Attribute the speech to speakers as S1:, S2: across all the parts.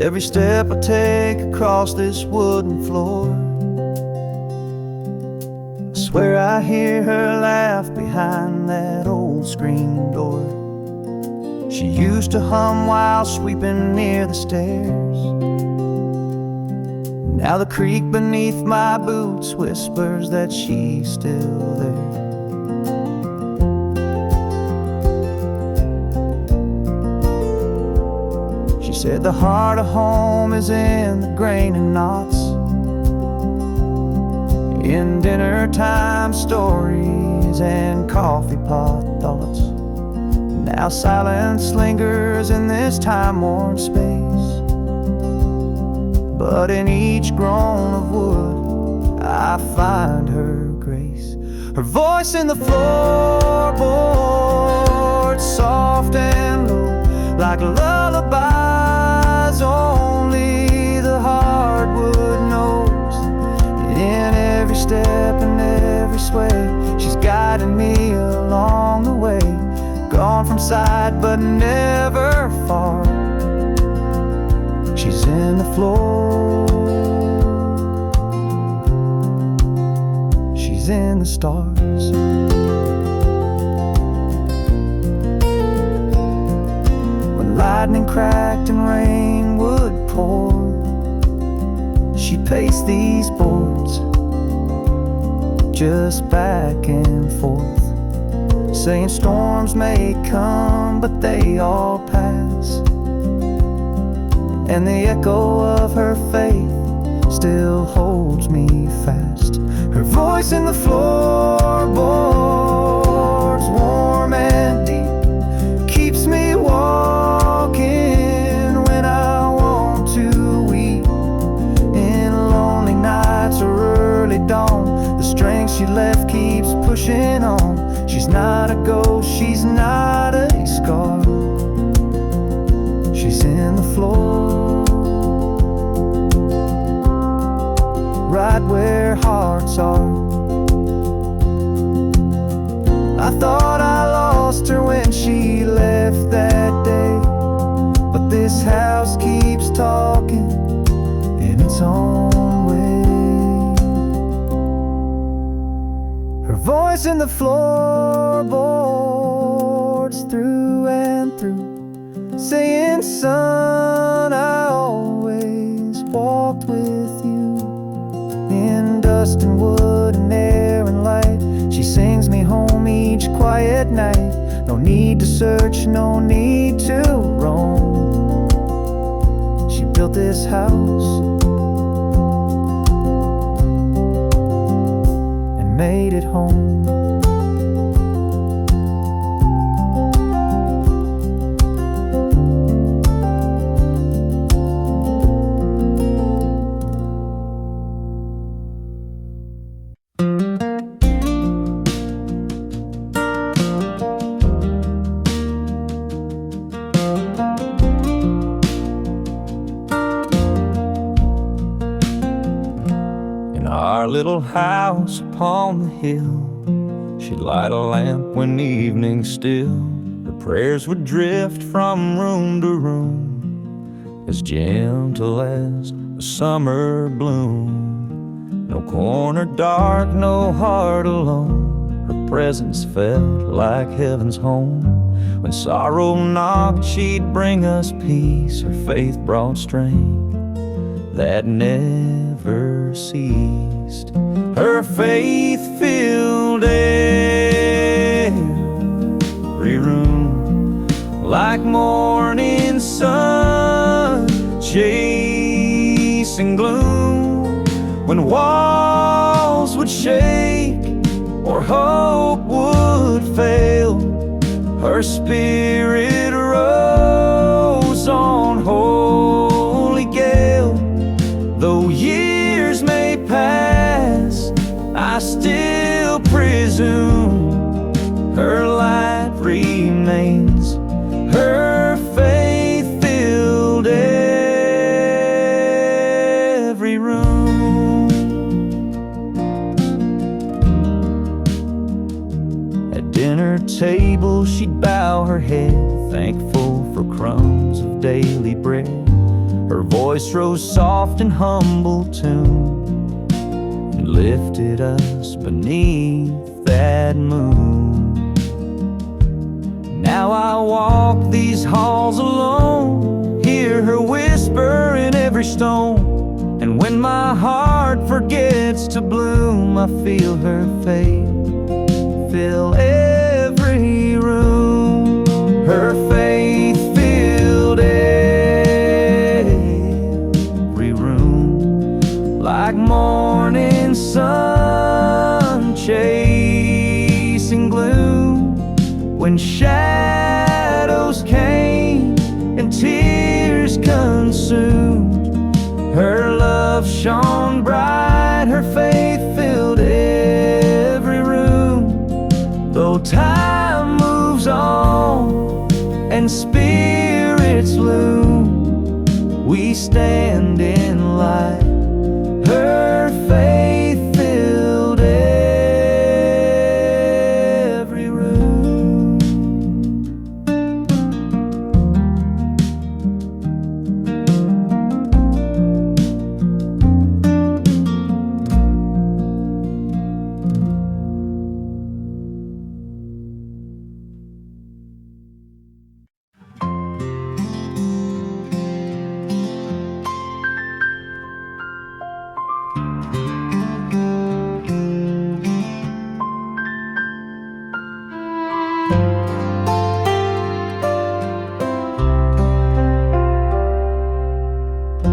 S1: Every step I take across this wooden floor, I swear I hear her laugh behind that old screen door. She used to hum while sweeping near the stairs. Now the creak beneath my boots whispers that she's still there. She said the heart of home is in the grain and knots, in dinner time stories and coffee pot thoughts. Now silence lingers in this time-worn space, but in each groan of wood I find her grace. Her voice in the floorboards, soft and low, like lullabies only the hardwood knows. In every step and every sway, she's guiding me along the way. Gone from sight but never far, she's in the floor, she's in the stars. When lightning cracked and rain would pour, she'd pace these boards just back and forth, saying storms may come but they all pass. And the echo of her faith still holds me fast. Her voice in the floorboards, warm and deep, keeps me walking when I want to weep. In lonely nights or early dawn, the strength she left keeps pushing on. She's not a ghost, she's not a scar, she's in the floor, right where hearts are. I thought I lost her when she left that day, but this house keeps talking in its own way. Her voice in the floorboards, through and through, saying, son, I always walked with you. In dust and wood and air and light, she sings me home each quiet night. No need to search, no need to roam. She built this house and made it home. Our little house upon the hill, she'd light a lamp when evening still. Her prayers would drift from room to room, as gentle as a summer bloom. No corner dark, no heart alone, her presence felt like heaven's home. When sorrow knocked, she'd bring us peace. Her faith brought strength that never ceased. Her faith filled every room like morning sun chasing gloom. When walls would shake or hope would fail, her spirit rose on holy gale. Though years may pass, I still presume her light remains. Her faith filled every room. At dinner table she'd bow her head, thankful for crumbs of daily bread. Her voice rose soft and humble tune and lifted us beneath that moon. Now I walk these halls alone, hear her whisper in every stone, and when my heart forgets to bloom, I feel her faith fill every room. Her faith filled every room, like morning sun chasing gloom. When shadows came and tears consumed, her love shone bright, her faith filled every room. Though time moves on and spirits loom, we stand in light. Her faith filled every room.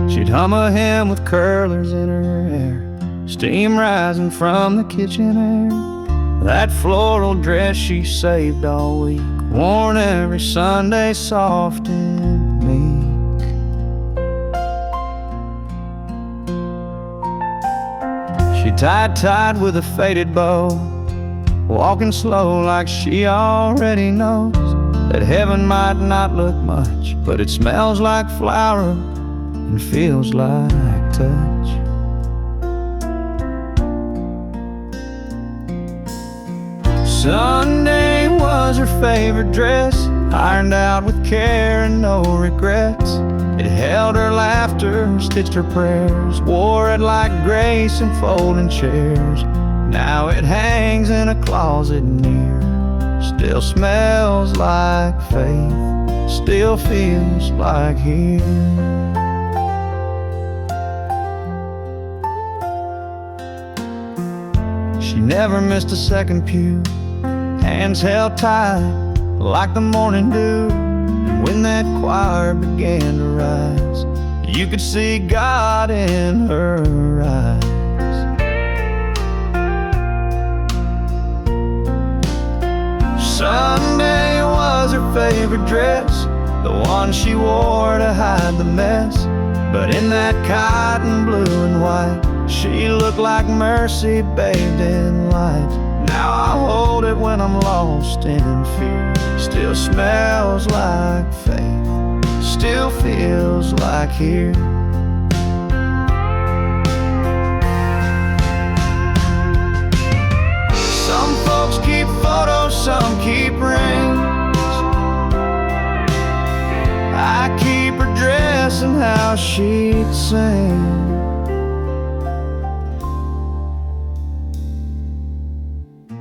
S1: She'd hum a hymn with curlers in her hair, steam rising from the kitchen air. That floral dress she saved all week, worn every Sunday soft and meek. She tied with a faded bow, walking slow like she already knows that heaven might not look much, but it smells like flower and feels like touch. Sunday was her favorite dress, ironed out with care and no regrets. It held her laughter, stitched her prayers, wore it like grace in folding chairs. Now it hangs in a closet near, still smells like faith, still feels like here. She never missed a second pew, hands held tight like the morning dew. And when that choir began to rise, you could see God in her eyes. Sunday was her favorite dress, the one she wore to hide the mess. But in that cotton blue and white, she looked like mercy bathed in light. Now I hold it when I'm lost in fear, still smells like faith, still feels like here. Some folks keep photos, some keep rings. I keep her dress and how she'd sing.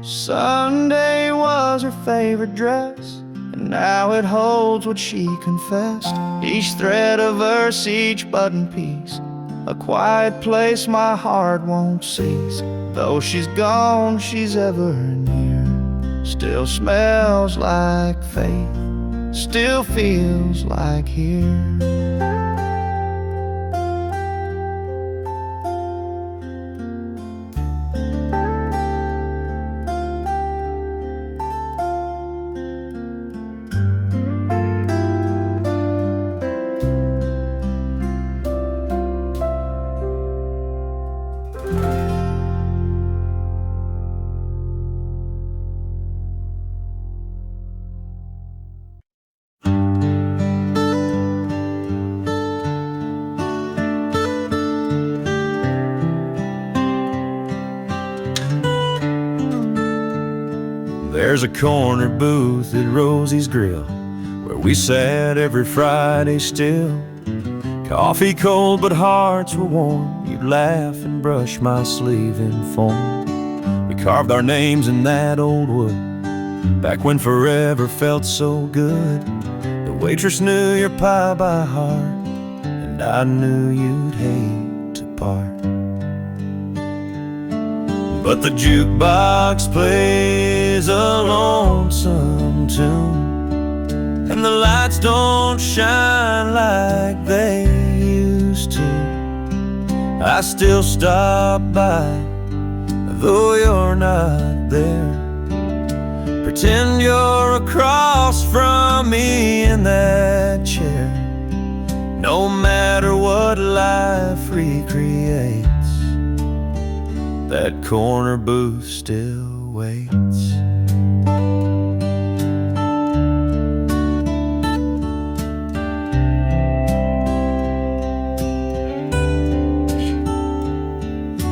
S1: Sunday was her favorite dress, and now it holds what she confessed. Each thread a verse, each button piece, a quiet place my heart won't cease. Though she's gone, she's ever near, still smells like faith, still feels like here.
S2: There's a corner booth at Rosie's Grill where we sat every Friday still, Coffee cold but hearts were warm. You'd laugh and brush my sleeve in foam. We carved our names in that old wood, back when forever felt so good. The waitress knew your pie by heart, and I knew you'd hate to part. But the jukebox plays a lonesome tune, and the lights don't shine like they used to. I still stop by, though you're not there. Pretend you're across from me in that chair. No matter what life recreates, that corner booth still waits.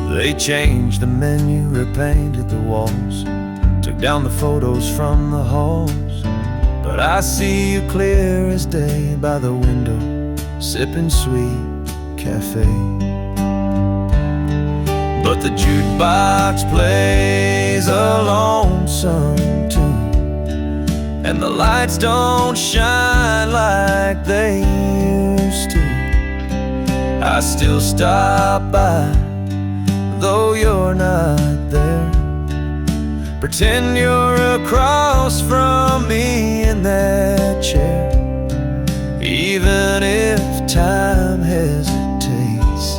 S2: They changed the menu, repainted the walls, took down the photos from the halls. But I see you clear as day by the window, sipping sweet cafe. But the jukebox plays a lonesome tune, and the lights don't shine like they used to. I still stop by, though you're not there. Pretend you're across from me in that chair. Even if time hesitates,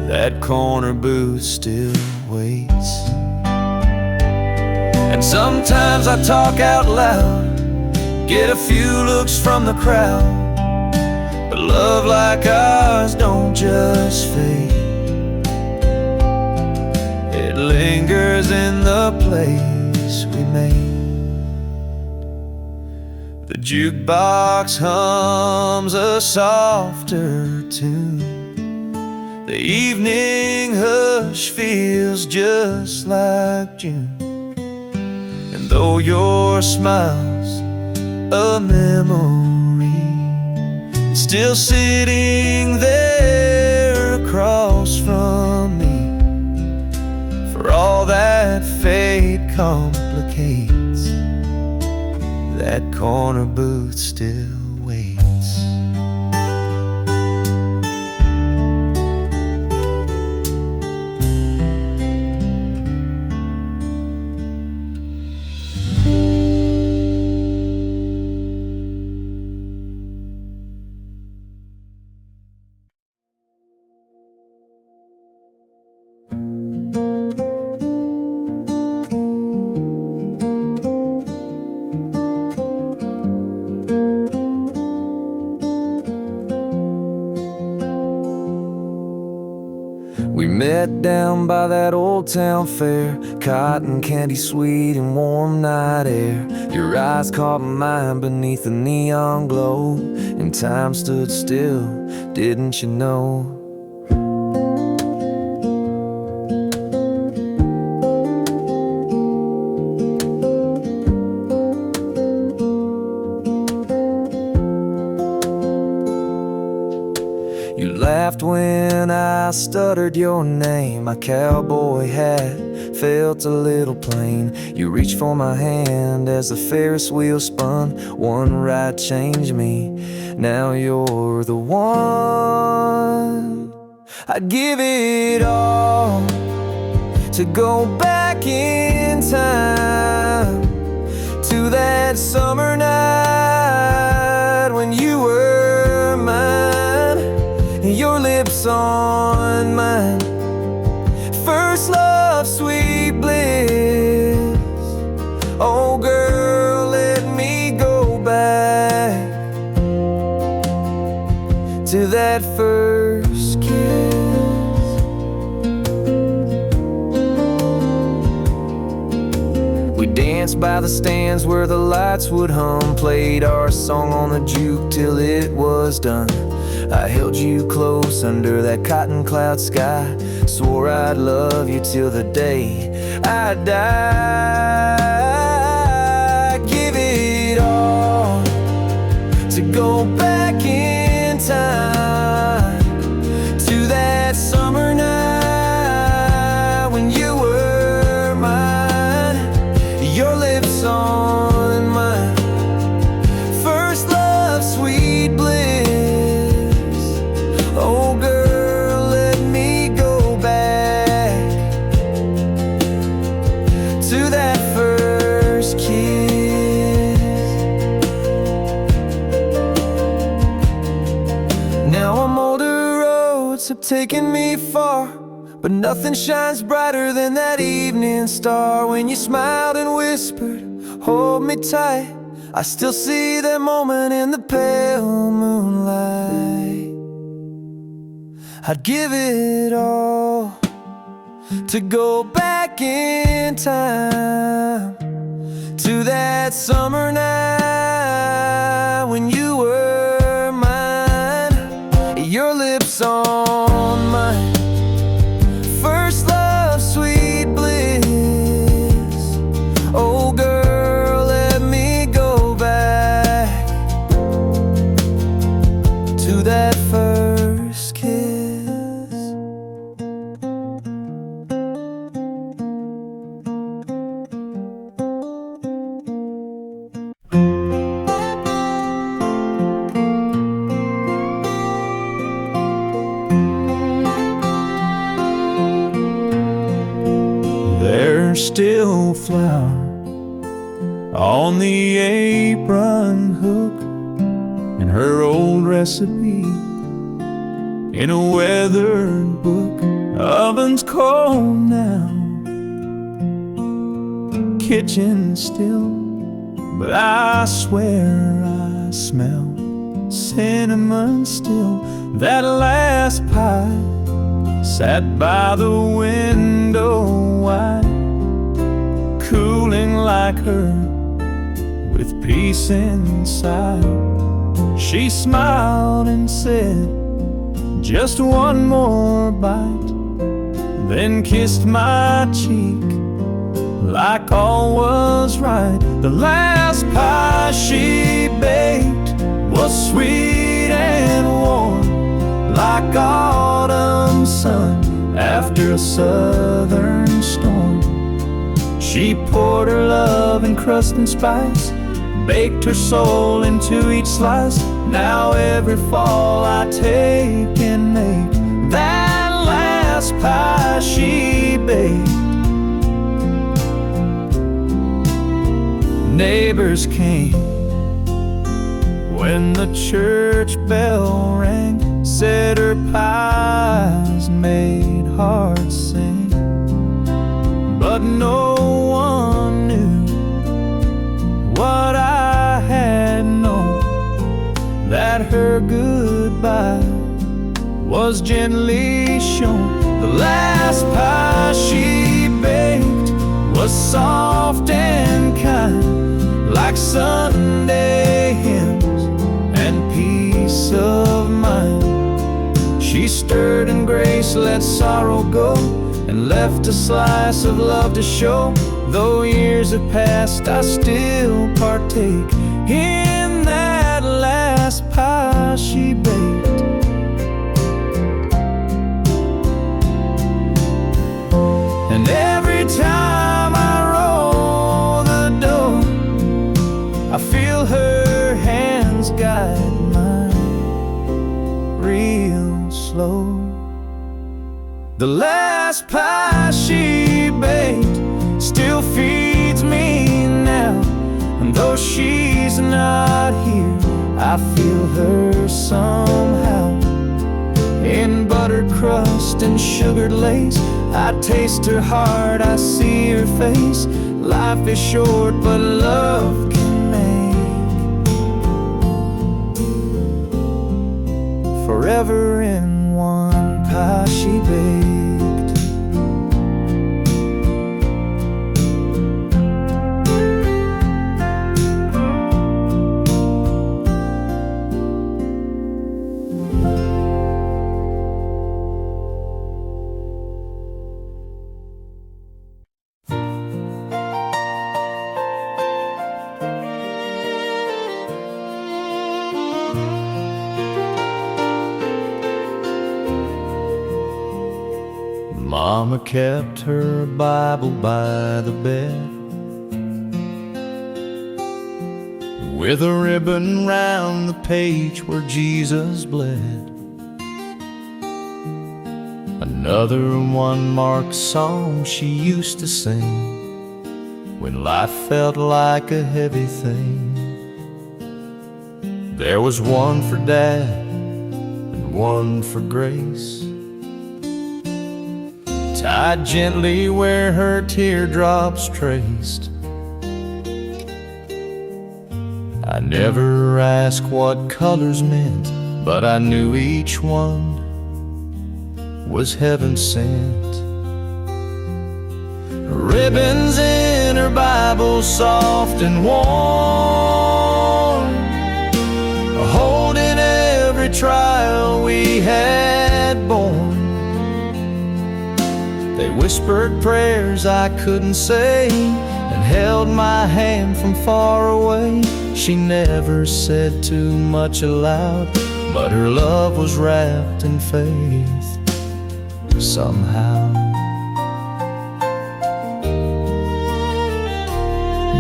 S2: that corner booth still waits. And sometimes I talk out loud, get a few looks from the crowd. But love like ours don't just fade, it lingers in the place we made. The jukebox hums a softer tune, the evening hush feels just like June. And though your smile's a memory, it's still sitting there across from me. For all that fate complicates, that corner booth still waits. We met down by that old town fair, cotton candy sweet and warm night air. Your eyes caught mine beneath the neon glow, and time stood still, didn't you know? You laughed when I stuttered your name. My cowboy hat felt a little plain. You reached for my hand as the Ferris wheel spun. One ride changed me, now you're the one. I'd give it all to go back in time to that summer night when you were mine, your lips on mine. First love, sweet bliss. Oh girl, let me go back to that first kiss. We danced by the stands where the lights would hum, played our song on the juke till it was done. I held you close under that cotton cloud sky, swore I'd love you till the day I die. Give it all to go back in time to that summer night when you were mine, your lips on mine. First love, sweet bliss. Oh girl, let me go back to that first kiss. Now I'm older, roads have taken me far, but nothing shines brighter than that evening star. When you smiled and whispered, hold me tight, I still see that moment in the pale moonlight. I'd give it all to go back in time to that summer night when you were mine, your lips on mine. First love, sweet bliss. Oh girl, let me go back to that first kiss. There's still flour on the apron hook in her old recipe in a weathered book. Oven's cold now, kitchen still, but I swear I smell cinnamon still. That last pie sat by the window wide, cooling like her, with peace inside. She smiled and said, just one more bite, then kissed my cheek like all was right. The last pie she baked was sweet and warm, like autumn sun after a southern storm. She poured her love in crust and spice, baked her soul into each slice. Now every fall I take and make that last pie she baked. Neighbors came when the church bell rang, said her pies made hearts sing, but no one knew what I had known, that her goodbye was gently shown. The last pie she baked was soft and kind, like Sunday hymns and peace of mind. She stirred in grace, let sorrow go, and left a slice of love to show. Though years have passed, I still partake in that last pie she baked. And every time I roll the dough, I feel her hands guide mine real slow. The last pie she baked still feeds me now, and though she's not here, I feel her somehow. In buttered crust and sugared lace, I taste her heart, I see her face. Life is short, but love can make forever in one pie she baked. Mama kept her Bible by the bed, with a ribbon round the page where Jesus bled. Another one-marked song she used to sing when life felt like a heavy thing. There was one for Dad and one for Grace, tied gently where her teardrops traced. I never asked what colors meant, but I knew each one was heaven sent. Ribbons in her Bible, soft and warm, holding every trial we had borne. They whispered prayers I couldn't say, and held my hand from far away. She never said too much aloud, but her love was wrapped in faith somehow.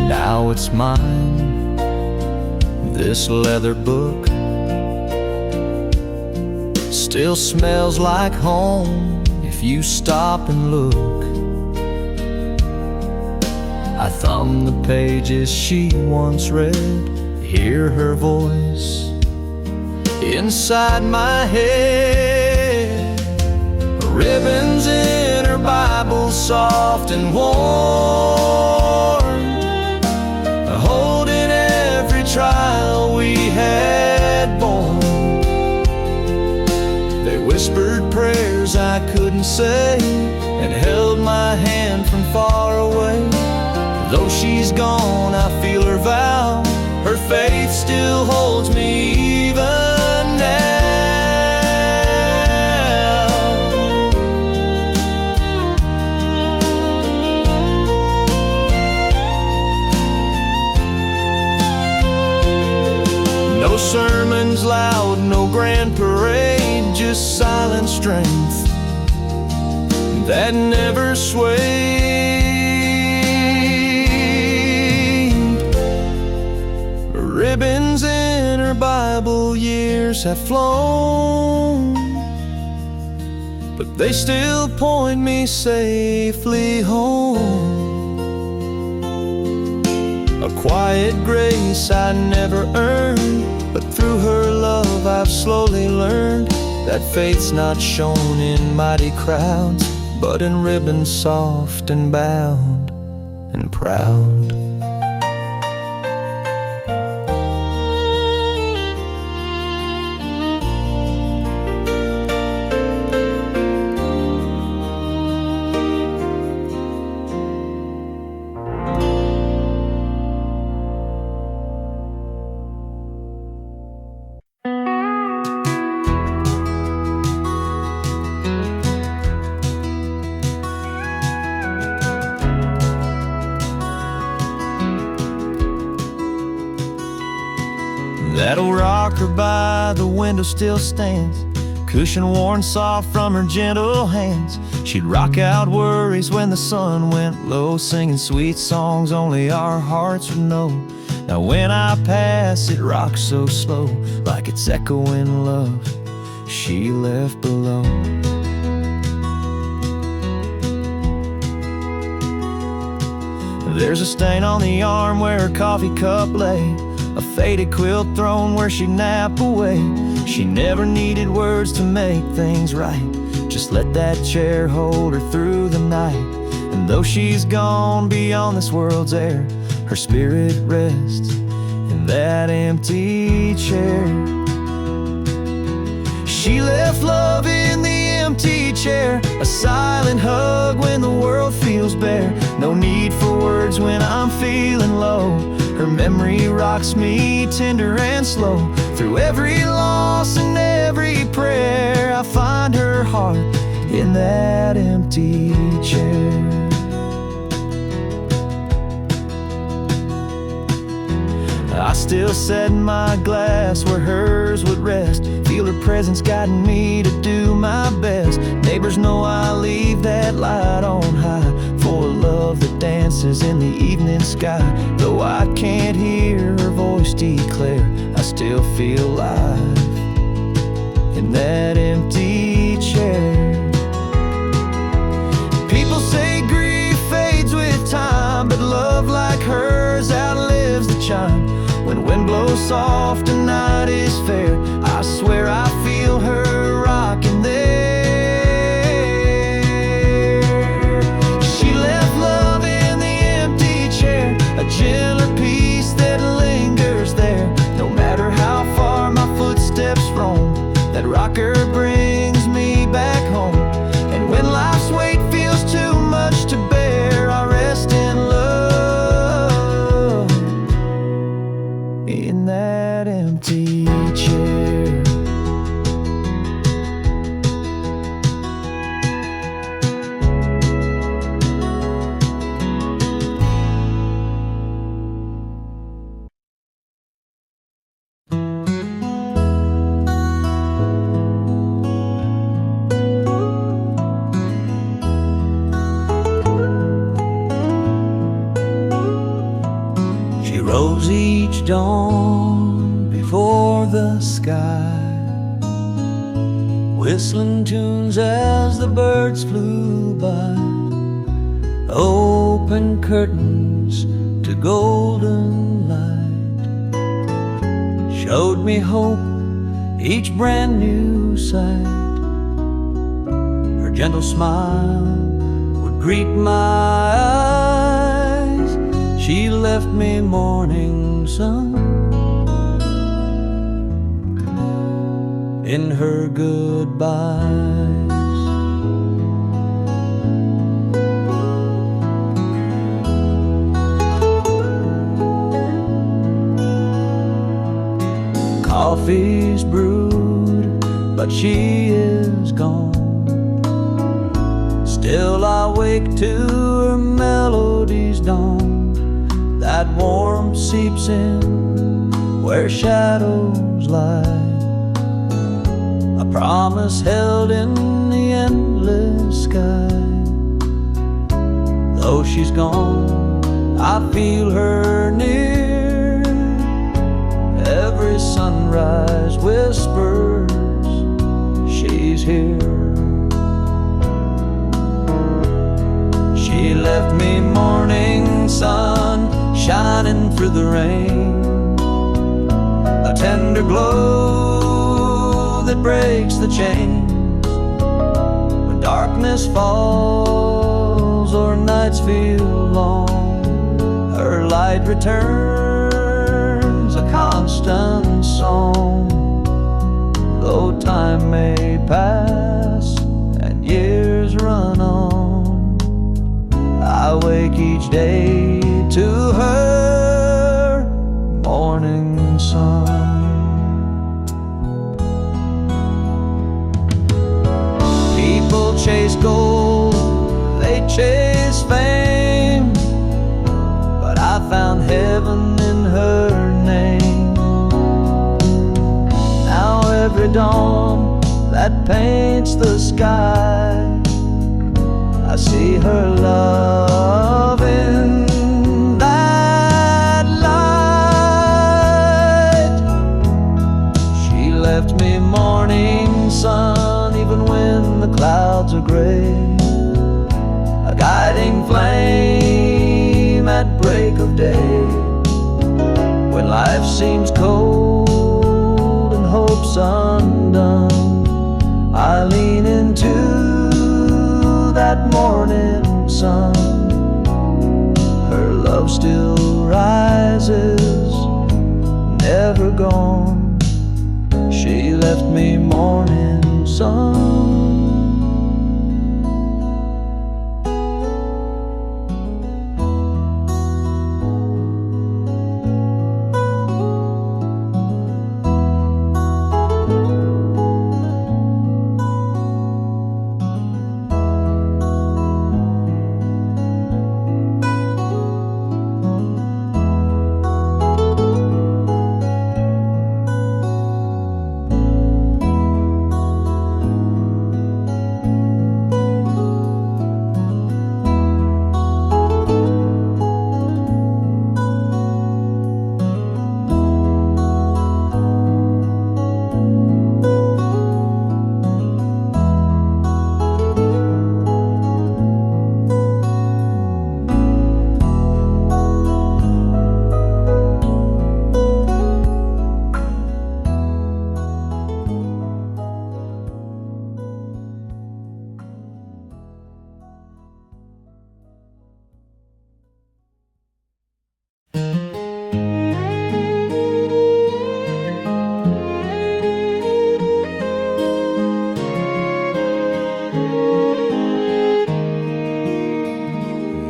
S2: Now it's mine, this leather book. Still smells like home if you stop and look. I thumb the pages she once read, hear her voice inside my head. Ribbons in her Bible, soft and warm, holding every trial we had borne. They whispered prayers I couldn't say, and held my hand from far away. Though she's gone, I feel her vow, her faith still holds me even now. No sermons loud, no grand parade, just silent strength that never swayed. Ribbons in her Bible, years have flown, but they still point me safely home. A quiet grace I never earned, but through her love I've slowly learned that faith's not shown in mighty crowds, but in ribbons soft and bound and proud. That old rocker by the window still stands, cushion worn soft from her gentle hands. She'd rock out worries when the sun went low, singing sweet songs only our hearts would know. Now when I pass, it rocks so slow, like it's echoing love she left below. There's a stain on the arm where her coffee cup lay, a faded quilt thrown where she'd nap away. She never needed words to make things right, just let that chair hold her through the night. And though she's gone beyond this world's air, her spirit rests in that empty chair. She left love in the empty chair, a silent hug when the world feels bare. No need for words when I'm feeling low, her memory rocks me tender and slow. Through every loss and every prayer, I find her heart in that empty chair. I still setting my glass where hers would rest. Feel her presence guiding me to do my best. Neighbors know I leave that light on high for a love that dances in the evening sky. Though I can't hear her voice declare, I still feel alive in that empty chair. People say grief fades with time, but love like hers outlives the chime. When wind blows soft and night is fair, I swear I feel her rocking there. She left love in the empty chair, a gentler peace that lingers there. No matter how far my footsteps roam, that rocker brings me back home. And when life's weight feels too much to bear, I rest in love in that empty chair. She rose each dawn before the sky, whistling tunes as the birds flew by. Open curtains to golden light, showed me hope each brand new sight. Her gentle smile would greet my eyes. She left me morning sun in her goodbyes. Coffee's brewed, but she is gone. Still I wake to her melody's dawn. That warmth seeps in where shadows lie, a promise held in the endless sky. Though she's gone, I feel her near. Every sunrise whispers she's here. She left me morning sun shining through the rain, a tender glow that breaks the chains. When darkness falls or nights feel long, her light returns, a constant song. Though time may pass and years run on, I wake each day to her morning sun. People chase gold, they chase fame, but I found heaven in her name. Now every dawn that paints the sky, I see her love in that light. She left me morning sun even when the clouds are gray, a guiding flame at break of day. When life seems cold and hope's undone, I lean into that morning sun. Her love still rises, never gone. She left me morning sun.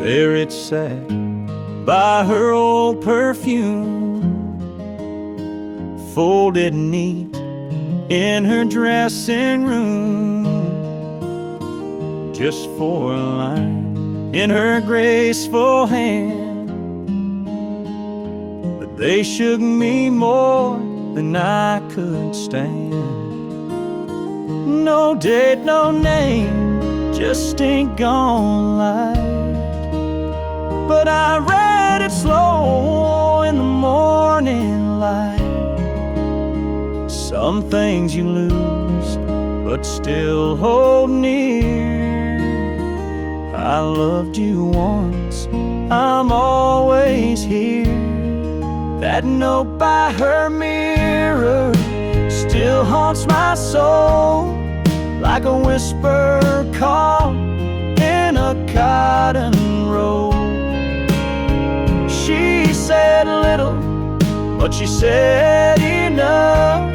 S1: There it sat by her old perfume, folded neat in her dressing room, just for a line in her graceful hand. But they shook me more than I could stand. No date, no name, just ink on light. But I read it slow in the morning light. Some things you lose, but still hold near. I loved you once, I'm always here. That note by her mirror still haunts my soul, like a whisper call in a cotton roll. She said little, but she said enough.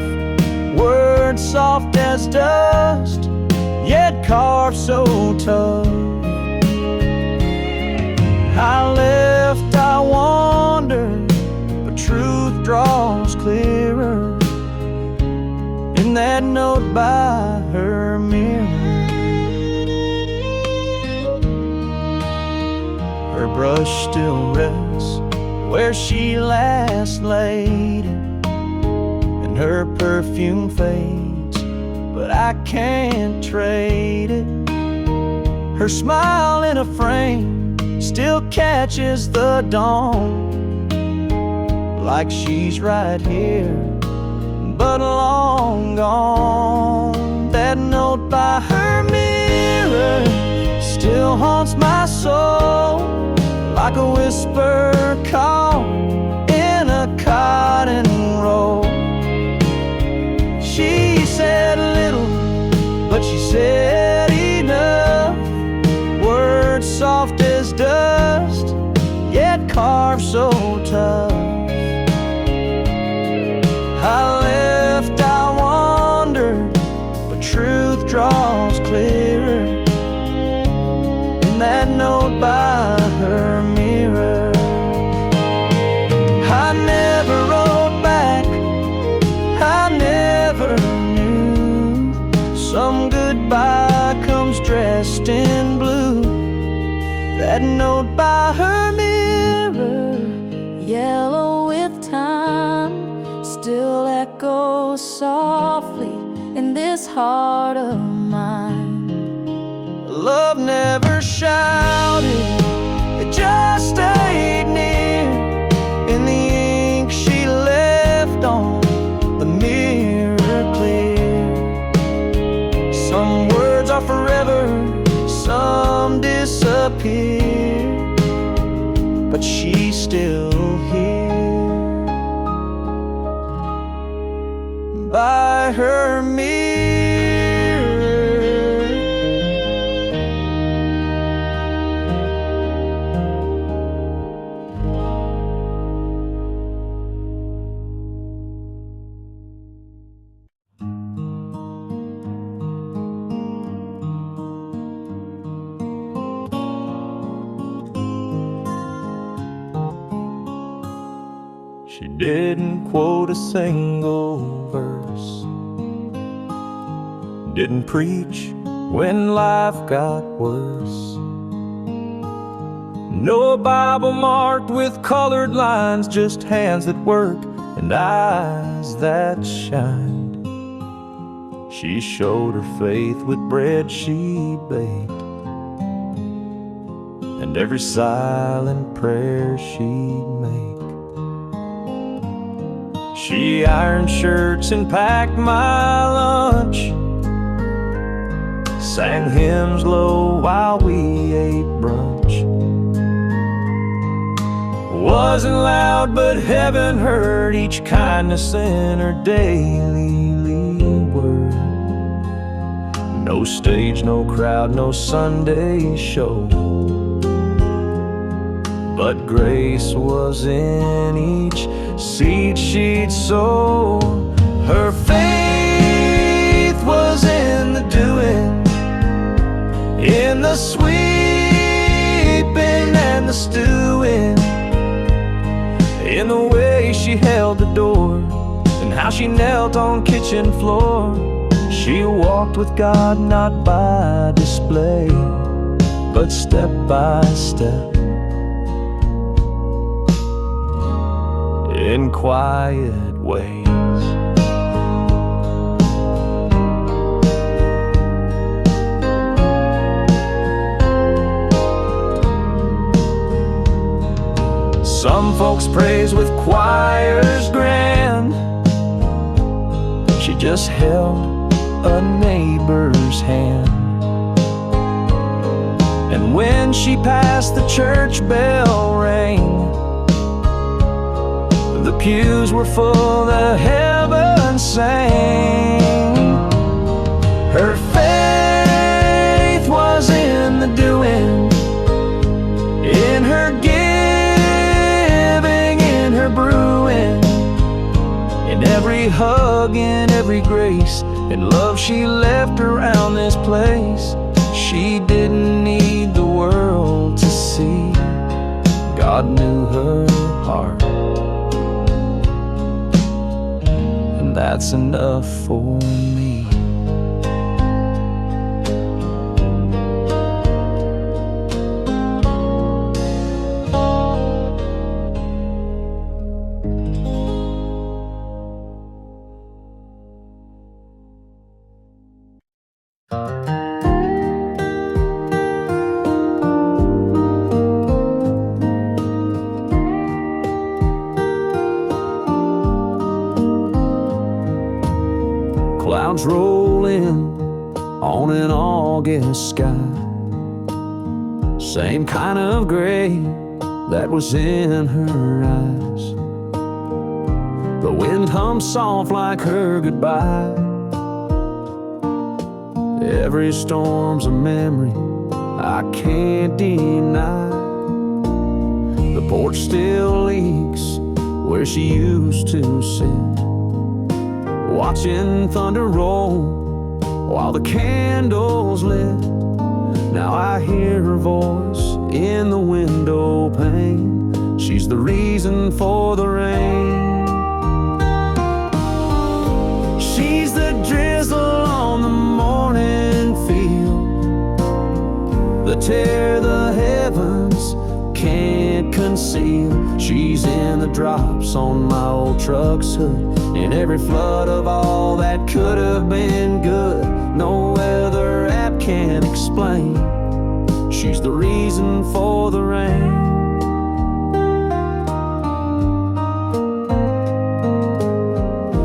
S1: Words soft as dust, yet carved so tough. I left, I wandered, but truth draws clearer in that note by her mirror. Her brush still rests where she last laid it, and her perfume fades, but I can't trade it. Her smile in a frame still catches the dawn, like she's right here, but long gone. That note by her mirror still haunts my soul, like a whisper call in a cotton roll. She said little, but she said enough. Words soft as dust, yet carved so tough. I left, I wandered, but truth draws clearer in that note by her mirror. I never wrote back, I never knew. Some goodbye comes dressed in blue. That note by her mirror, yellow with time, still echoes softly in this heart of mine. Love never shouted, it just stayed near in the ink she left on the mirror clear. Some words are forever, some disappear, but she's still here by her mirror. She didn't quote a single verse, didn't preach when life got worse. No Bible marked with colored lines, just hands that work and eyes that shined. She showed her faith with bread she baked, and every silent prayer she'd make. She ironed shirts and packed my lunch, sang hymns low while we ate brunch. Wasn't loud, but heaven heard each kindness in her daily word. No stage, no crowd, no Sunday show, but grace was in each seed she'd sow. Her faith was in the doing, in the sweeping
S2: Now she knelt on kitchen floor. She walked with God, not by display, but step by step, in quiet ways. Some folks praise with choirs grand. She just held a neighbor's hand. And when she passed, the church bell rang. The pews were full, the heavens sang. Her faith was in the doing, in her giving, in her brewing, in every hug, in every grace, in love she left around this place. She didn't need the world to see. God knew her heart, and that's enough for me. Clouds roll in on an August sky, same kind of gray that was in her eyes. The wind hums soft like her goodbye. Every storm's a memory I can't deny. The porch still leaks where she used to sit, watching thunder roll while the candles lit. Now I hear her voice in the window pane. She's the reason for the rain. She's the drizzle on the morning field, the tear the heavens can't conceal. She's in the drops on my old truck's hood, in every flood of all that could have been good. No weather app can explain. She's the reason for the rain.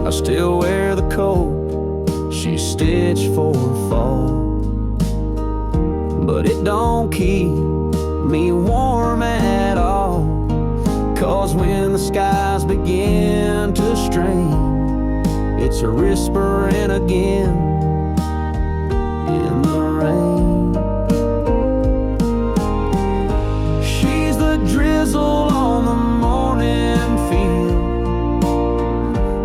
S2: I still wear the coat she stitched for fall, but it don't keep me warm at all. 'Cause when the skies begin to strain, it's her whispering again in the rain. She's the drizzle on the morning field,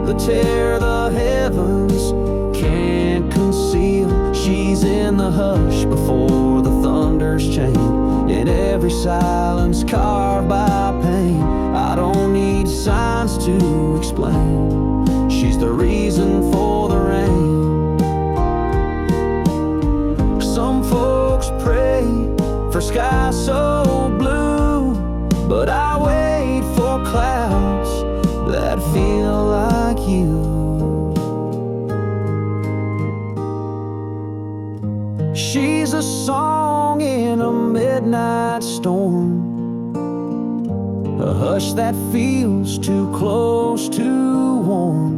S2: the tear the heavens can't conceal. She's in the hush before the thunder's chain, in every silence carved by pain. I don't need signs to explain. She's the reason for the rain. Some folks pray for skies so blue, but I wait for clouds that feel like you. She's a song in a midnight storm, a hush that feels too close to warm,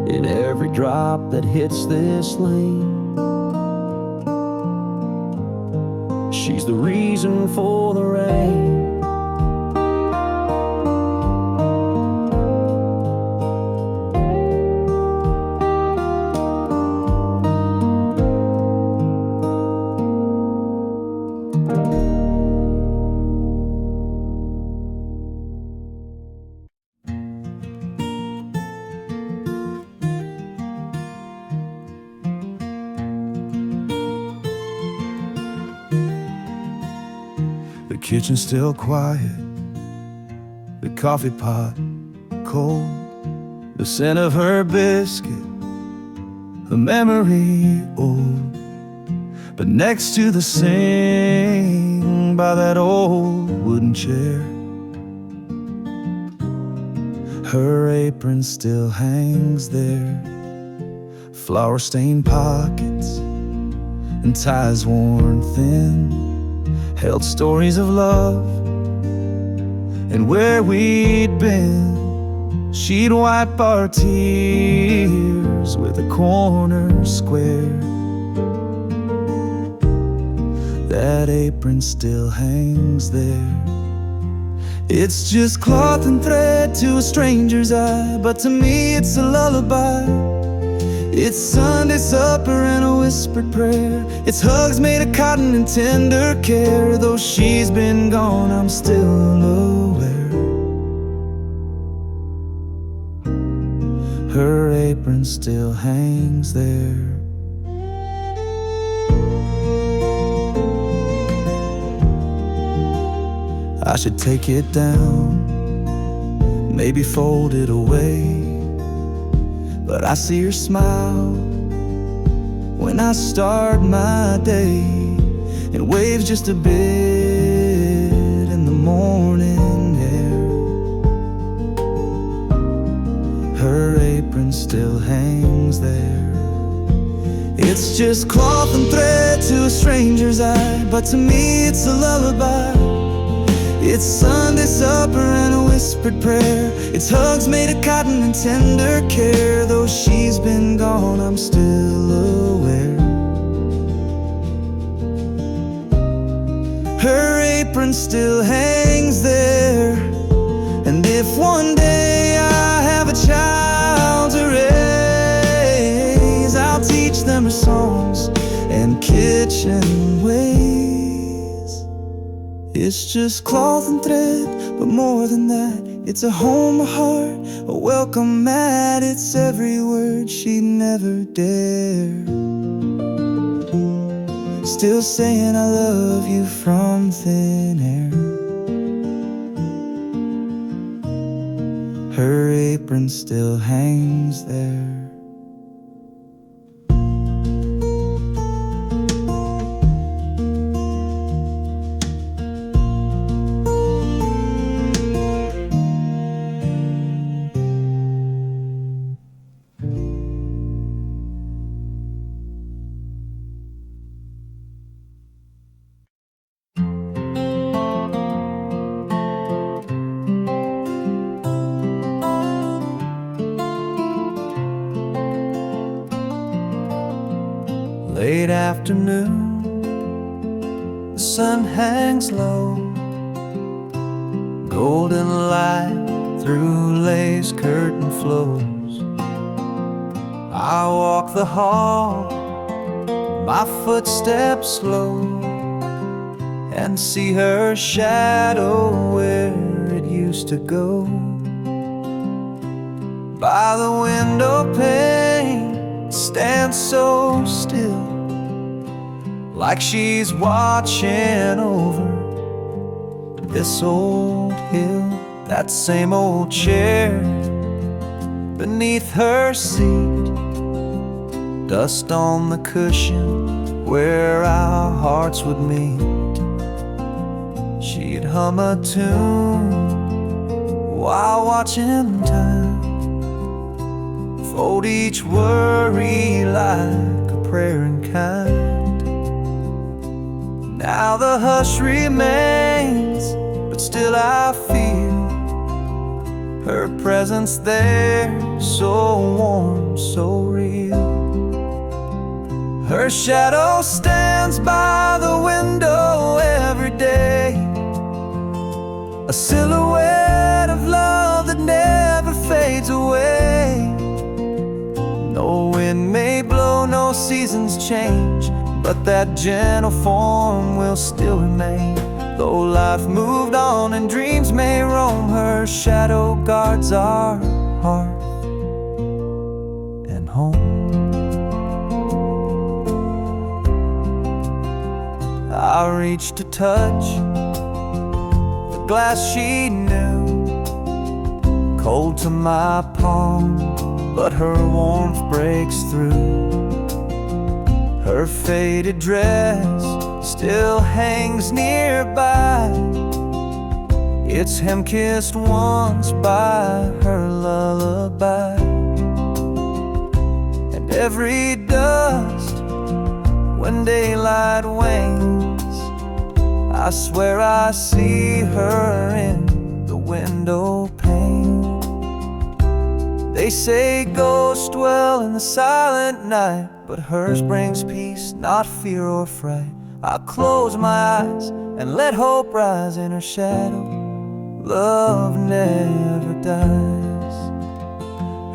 S2: in every drop that hits this lane. She's the reason for the rain. The kitchen's still quiet, the coffee pot cold. the scent of her biscuit, a memory old. But next to the sink by that old wooden chair, her apron still hangs there. Flour-stained pockets and ties worn thin held stories of love and where we'd been. She'd wipe our tears with a corner square. That apron still hangs there. It's just cloth and thread to a stranger's eye, but to me it's a lullaby. It's Sunday supper and a whispered prayer. It's hugs made of cotton and tender care. Though she's been gone, I'm still aware. Her apron still hangs there. I should take it down, maybe fold it away, but I see her smile when I start my day, and waves just a bit in the morning air. Her apron still hangs there. It's just cloth and thread to a stranger's eye, but to me it's a lullaby. It's Sunday supper and a whispered prayer. It's hugs made of cotton and tender care. Though she's been gone, I'm still aware. Her apron still hangs there. And if one day I have a child to raise, I'll teach them her songs and kitchen ways. It's just cloth and thread, but more than that, it's a home, a heart, a welcome mat. It's every word she never dared. Still saying I love you from thin air. Her apron still hangs there.
S3: Late afternoon, the sun hangs low, golden light through lace curtain flows. I walk the hall, my footsteps slow, and see her shadow where it used to go. By the window pane, it stands so still, like she's watching over this old hill. That same old chair beneath her seat, dust on the cushion where our hearts would meet. She'd hum a tune while watching time, fold each worry like a prayer in kind. Now the hush remains, but still I feel her presence there, so warm, so real. Her shadow stands by the window every day, a silhouette of love that never fades away. No wind may blow, no seasons change, but that gentle form will still remain. Though life moved on and dreams may roam, her shadow guards our heart and home. I reach to touch the glass she knew, cold to my palm, but her warmth breaks through. Her faded dress still hangs nearby. It's him-kissed once by her lullaby. And every dusk, when daylight wanes, I swear I see her in the window pane. They say ghosts dwell in the silent night, but hers brings peace, not fear or fright. I close my eyes and let hope rise in her shadow. Love never dies.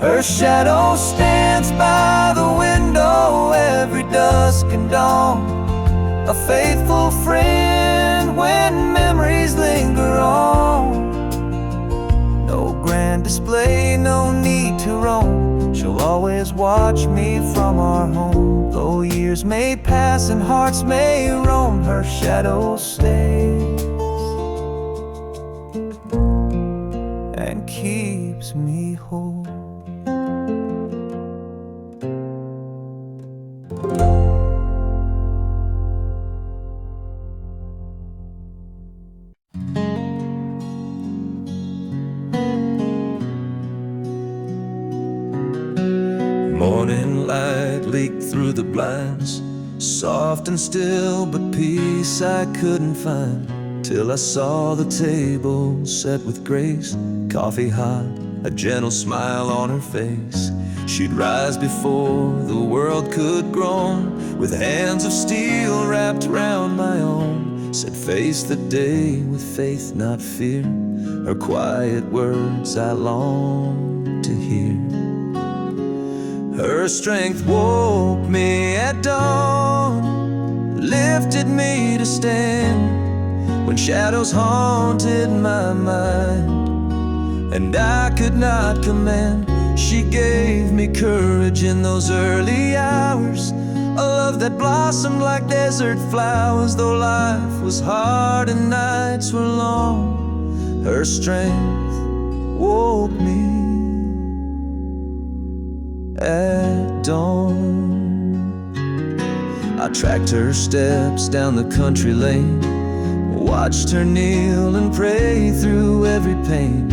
S3: Her shadow stands by the window every dusk and dawn, a faithful friend when memories linger on. No grand display, no need to roam, she'll always watch me from our home. Though years may pass and hearts may roam, her shadow stays and keeps me whole.
S2: Morning light leaked through the blinds, soft and still, but peace I couldn't find, till I saw the table set with grace, coffee hot, a gentle smile on her face. She'd rise before the world could groan, with hands of steel wrapped round my own, said face the day with faith, not fear. Her quiet words I long to hear. Her strength woke me at dawn, lifted me to stand when shadows haunted my mind and I could not command. She gave me courage in those early hours, a love that blossomed like desert flowers. Though life was hard and nights were long, her strength woke me at dawn. I tracked her steps down the country lane, watched her kneel and pray through every pain.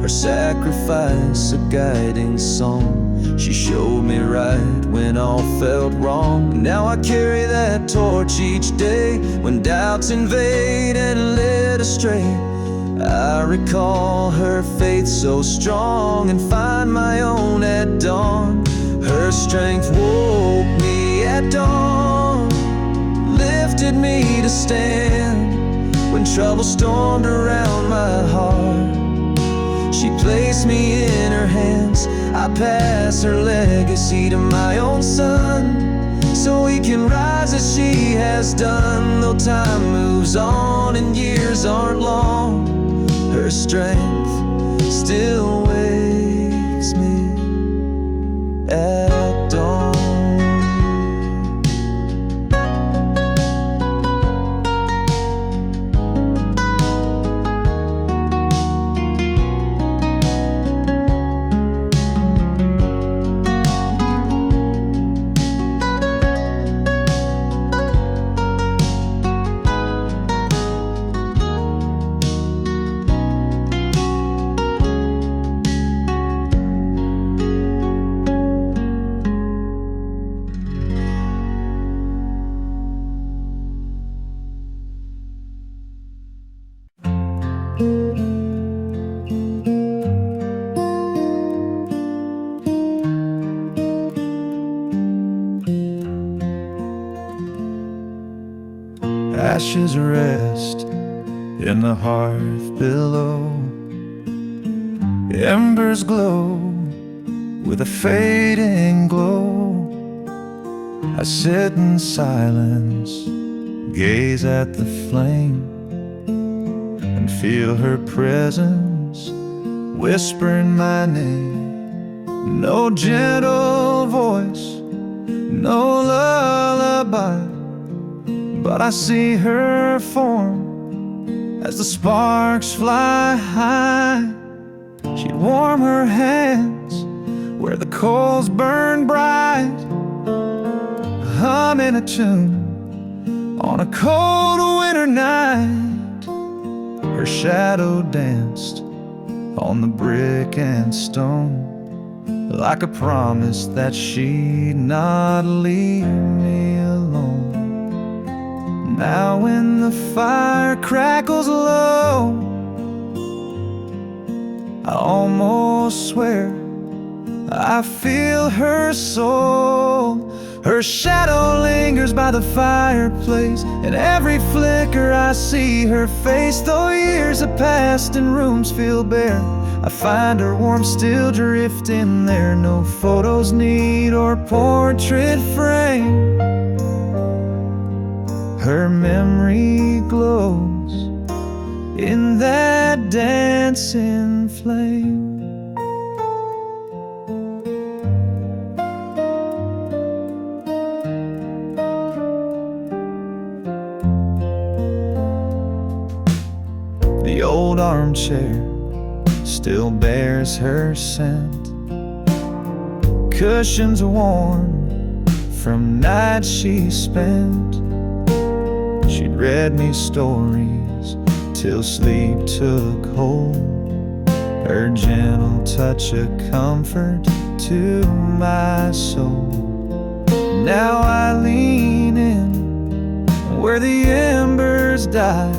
S2: Her sacrifice a guiding song, she showed me right when all felt wrong. Now I carry that torch each day when doubts invade and led astray. I recall her faith so strong and find my own at dawn. Her strength woke me at dawn, lifted me to stand when trouble stormed around my heart. She placed me in her hands, I pass her legacy to my own son, so he can rise as she has done. Though time moves on and years aren't long, her strength still wakes me at dawn. Ashes rest in the hearth below, embers glow with a fading glow. I sit in silence, gaze at the flame, and feel her presence whispering my name. No gentle voice, no lullaby, but I see her form as the sparks fly high.
S3: She'd warm her hands where the coals burned bright, humming a tune on a cold winter night. Her shadow danced on the brick and stone, like a promise that she'd not leave me alone. Now when the fire crackles low, I almost swear I feel her soul. Her shadow lingers by the fireplace, and every flicker I see her face. Though years have passed and rooms feel bare, I find her warmth still drifting there. No photos need or portrait frame, her memory glows in that dancing flame. The old armchair still bears her scent, cushions worn from nights she spent. She'd read me stories till sleep took hold, her gentle touch a comfort to my soul. Now I lean in where the embers die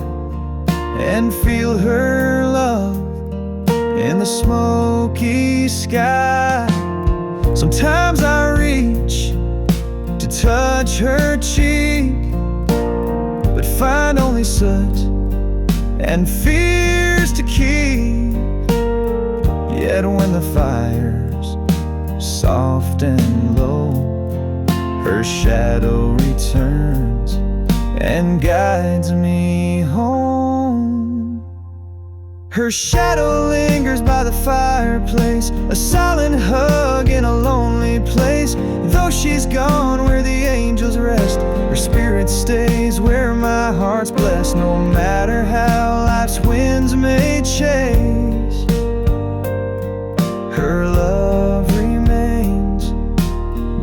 S3: and feel her love in the smoky sky. Sometimes I reach to touch her cheek, but find only soot and fears to keep. Yet when the fire's soft and low, her shadow returns and guides me home. Her shadow lingers by the fireplace, a silent hug in a lonely place. Though she's gone where the angels rest, her spirit stays where my heart's blessed. No matter how life's winds may chase, her love remains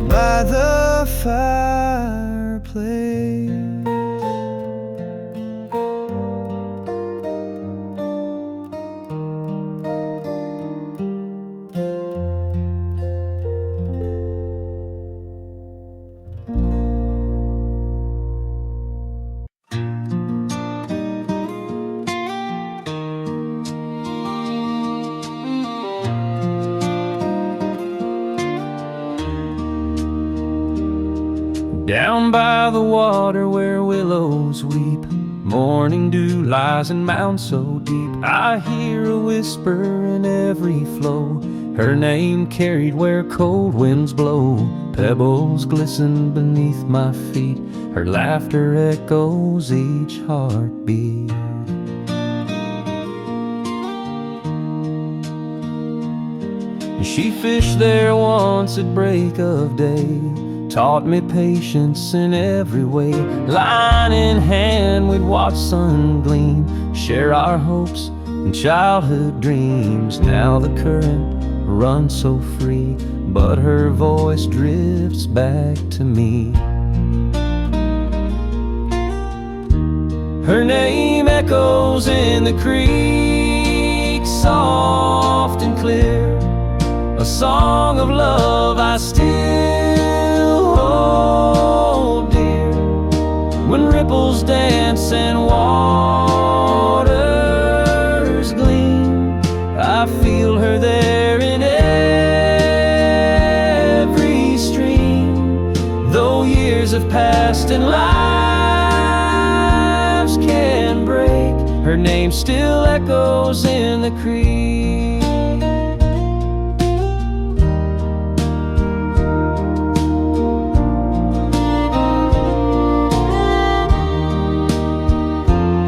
S3: by the fireplace.
S1: Down by the water where willows weep, morning dew lies in mounds so deep. I hear a whisper in every flow, her name carried where cold winds blow. Pebbles glisten beneath my feet, her laughter echoes each heartbeat. She fished there once at break of day, taught me patience in every way. Line in hand we'd watch sun gleam, share our hopes and childhood dreams. Now the current runs so free, but her voice drifts back to me. Her name echoes in the creek, soft and clear, a song of love I still hold dear. When ripples dance and waters gleam, I feel her there in every stream. Though years have passed and lives can break, her name still echoes in the creek.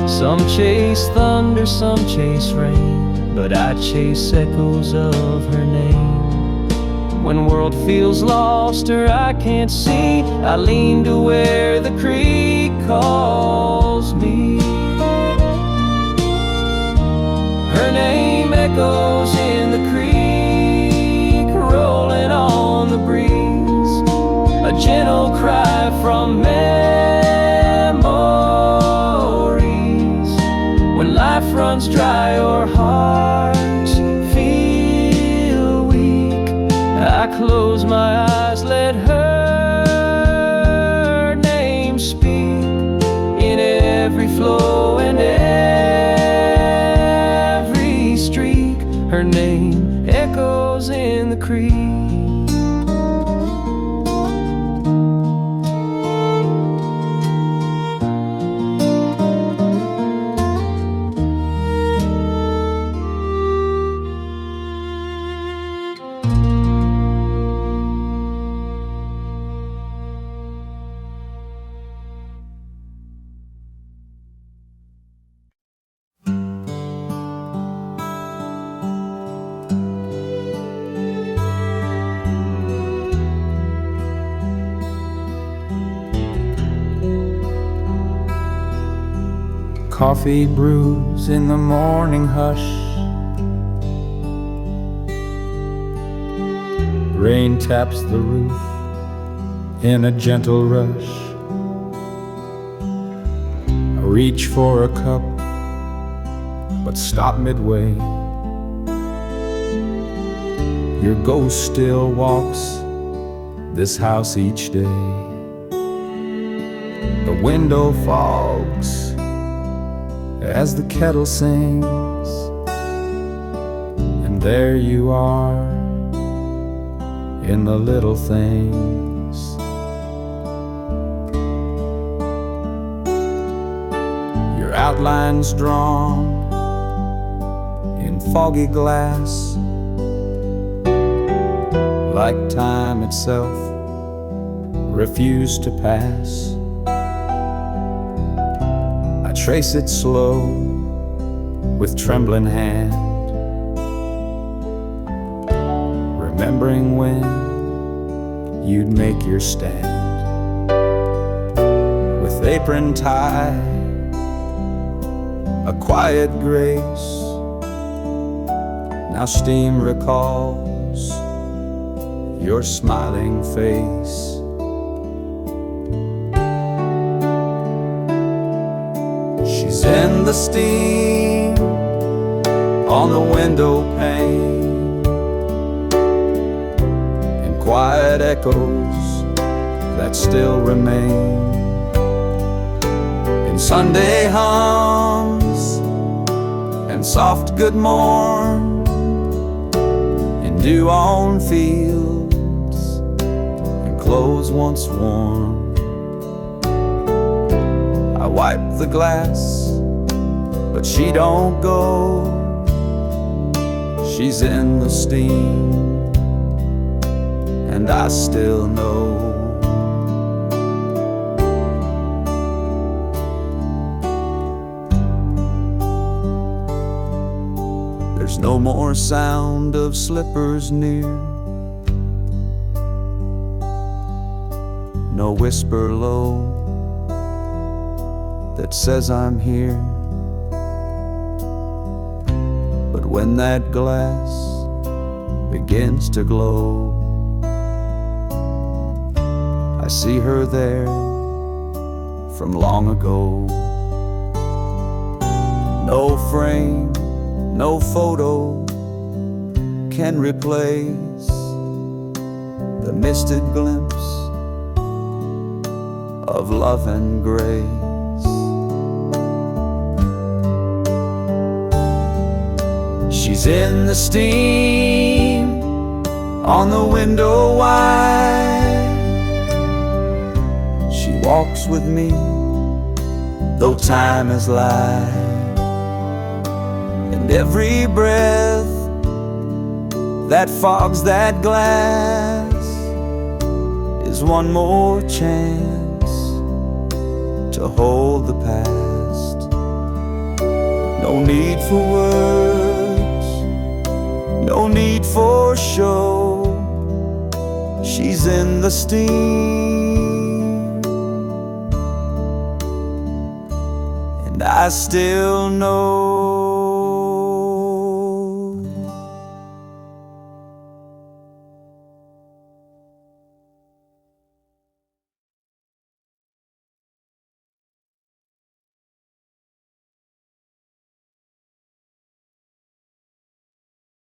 S1: Some chase thunder, some chase rain, but I chase echoes of her name. When world feels lost or I can't see, I lean to where the creek calls me. Her name echoes in the
S3: gentle cry from memories. When life runs dry or hearts feel weak, I close my eyes, let her name speak. In every flow and every streak, her name echoes in the creek.
S1: Coffee brews in the morning hush. Rain taps the roof in a gentle rush. I reach for a cup, but stop midway. Your ghost still walks this house each day. The window fogs as the kettle sings, and there you are in the little things. Your outlines drawn in foggy glass, like time itself refused to pass. I trace it slow with trembling hand, remembering when you'd make your stand. With apron tie, a quiet grace, now steam recalls your smiling face. She's in the steam on the window pane, in quiet echoes that still remain, in Sunday hums and soft good morn, in dew on fields and clothes once worn. I wipe the glass, but she don't go. She's in the steam, and I still know. There's no more sound of slippers near, no whisper low that says I'm here. But when that glass begins to glow, I see her there from long ago. No frame, no photo can replace the misted glimpse of love and grace. She's in the steam on the window wide. She walks with me, though time has lied, and every breath that fogs that glass is one more chance to hold the past. No need for words, no need for show. She's in the steam, and I still know.